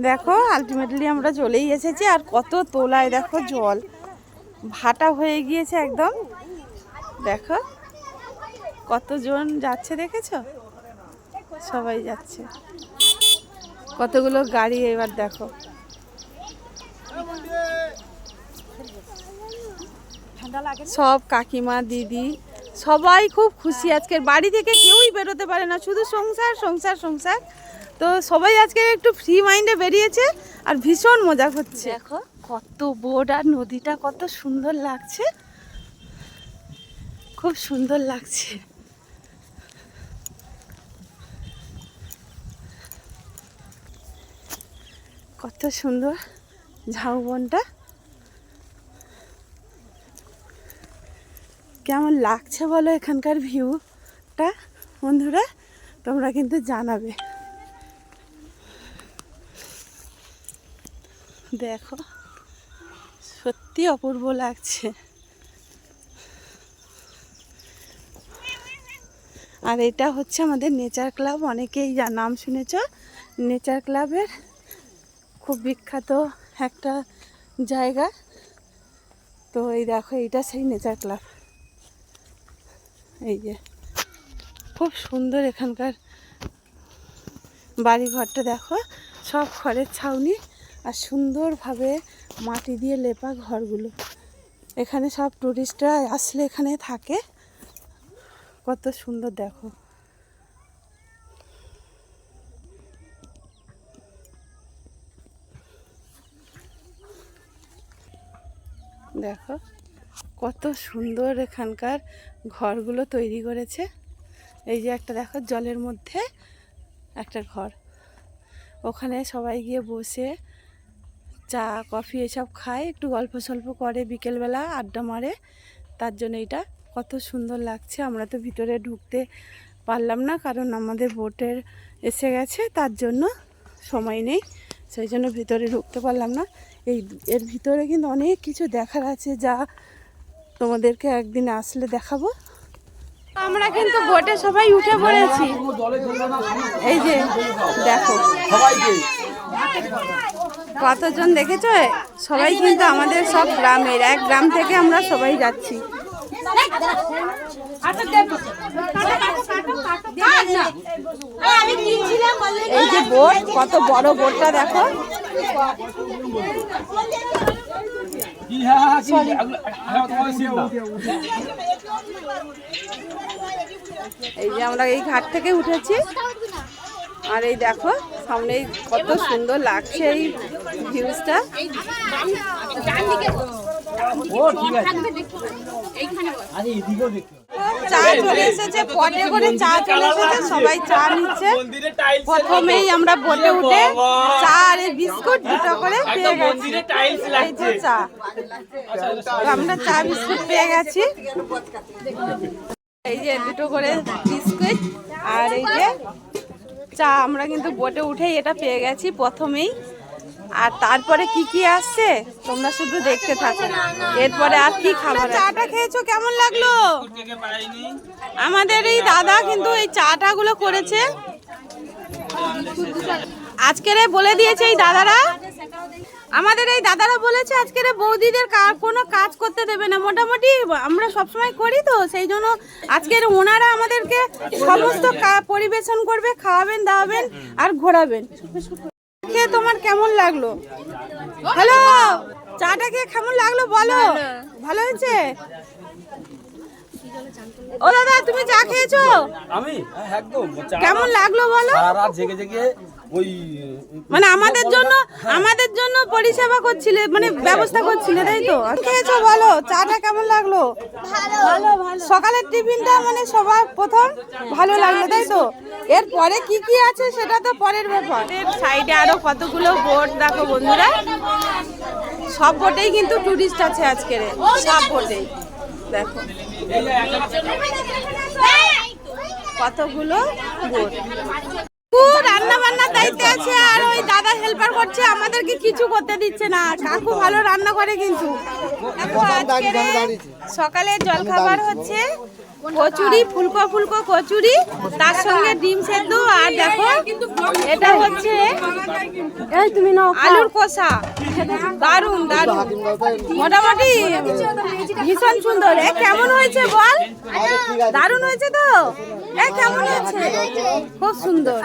দেখো আলটিমেটলি আমরা চলেই এসেছি। আর কত তোলায় দেখো জল ভাটা হয়ে গিয়েছে একদম। দেখো কতজন যাচ্ছে দেখেছো, সবাই যাচ্ছে, কতগুলো গাড়ি। এবার দেখো সব কাকিমা দিদি সবাই খুব খুশি। আজকের বাড়ি থেকে কেউই বেরোতে পারে না, শুধু সংসার সংসার সংসার। তো সবাই আজকে একটু ফ্রি মাইন্ডে বেরিয়েছে আর ভীষণ মজা করছে। দেখো কত বোট আর নদীটা কত সুন্দর লাগছে, খুব সুন্দর লাগছে। কত সুন্দর ঝাউবনটা, কেমন লাগছে বলো এখানকার ভিউটা বন্ধুরা, তোমরা কিন্তু জানাবে। দেখো সত্যি অপূর্ব লাগছে। আর এটা হচ্ছে আমাদের নেচার ক্লাব, অনেকেই নাম শুনেছ। নেচার ক্লাবের খুব বিখ্যাত একটা জায়গা। তো এই দেখো এইটা সেই নেচার ক্লাব। এই যে খুব সুন্দর এখানকার বাড়িঘরটা দেখো, সব খড়ের ছাউনি আর সুন্দরভাবে মাটি দিয়ে লেপা ঘরগুলো। এখানে সব টুরিস্টরা আসলে এখানে থাকে। কত সুন্দর দেখো। দেখো কত সুন্দর এখানকার ঘরগুলো তৈরি করেছে। এই যে একটা দেখো জলের মধ্যে একটা ঘর, ওখানে সবাই গিয়ে বসে চা কফি এসব খায়, একটু গল্প সল্প করে, বিকেলবেলা আড্ডা মারে। তার জন্য এটা কত সুন্দর লাগছে। আমরা তো ভিতরে ঢুকতে পারলাম না, কারণ আমাদের বোটের এসে গেছে, তার জন্য সময় নেই, সেই জন্য ভিতরে ঢুকতে পারলাম না। এর ভিতরে কিন্তু অনেক কিছু দেখার আছে, যা তোমাদেরকে একদিন আসলে দেখাবো। আমরা কিন্তু বোটে সবাই উঠে পড়েছি। এই যে দেখো কতজন দেখেছো, সবাই কিন্তু আমাদের সব গ্রামের, এক গ্রাম থেকে আমরা সবাই যাচ্ছি। এই যে বোট, কত বড় বোটটা দেখো। এই যে আমরা এই ঘাট থেকে উঠেছি, আর এই দেখো সামনে কত সুন্দর লাগছে এই ভিউজটা। চা চলে এসেছে, পটে করে চা চলে এসেছে, সবাই চা নিচ্ছে। প্রথমেই আমরা বোটে উঠে চা আর বিস্কুট দুটো করে পেয়ে গেছি। এই যে চা, আমরা চা বিস্কুট পেয়ে গেছি। এই যে দুটো করে বিস্কুট আর এই যে চা, আমরা কিন্তু বোটে উঠেই এটা পেয়ে গেছি প্রথমেই। আর তারপরে কি কি আসছে তোমরা শুধু দেখতে থাকো, এরপরে আর কি খাবার। চাটা খেয়েছো, কেমন লাগলো? আমাদের এই দাদা কিন্তু এই চাটা গুলো করেছে আজকের, বলে দিয়েছে এই দাদারা, আমাদের এই দাদারা বলেছে আজকের বৌদিদের কোনো কাজ করতে দেবে না। মোটামুটি আমরা সবসময় করি, তো সেই জন্য আজকের ওনারা আমাদেরকে সমস্ত পরিবেশন করবে, খাওয়াবেন দাওয়াবেন আর ঘোরাবেন। খেয়ে তোমার কেমন লাগলো? হ্যালো, চাটা খেয়ে কেমন লাগলো বলো? ভালো হয়েছে? ও দাদা তুমি চা খেয়েছো? আমি একদম। কেমন লাগলো বলো? সারা রাত জেগে জেগে ওই মানে আমাদের জন্য পরিষেবা করছিলে, মানে ব্যবস্থা করছিলে, তাই তো? খেয়েছো বলো, চাটা কেমন লাগলো? ভালো। সকালের টিফিনটা মানে সবার প্রথম ভালো লাগলো, তাই তো? এরপরে কি কি আছে সেটা তো পরের ব্যাপার। সাইডে আরো কতগুলো বোট দেখো বন্ধুরা, সব বোটেই কিন্তু টুরিস্ট আছে আজকের, সব বোটেই দেখো কতগুলো বোট। রান্না বান্নার দায়িত্বে আছে, আর ওই দাদা হেল্পার করছে, আমাদেরকে কিছু করতে দিচ্ছে না। কাকু ভালো রান্না করে কিন্তু। সকালে জলখাবার হচ্ছে কচুরি, ফুলকো ফুলকো কচুরি, তার সঙ্গে ডিম সেদ্ধ, আর দেখো এটা হচ্ছে আলুর কষা। দারুন দারুন, মোটামুটি ভীষণ সুন্দর। কেমন হয়েছে বল? দারুন হয়েছে তো? কেমন হয়েছে? খুব সুন্দর।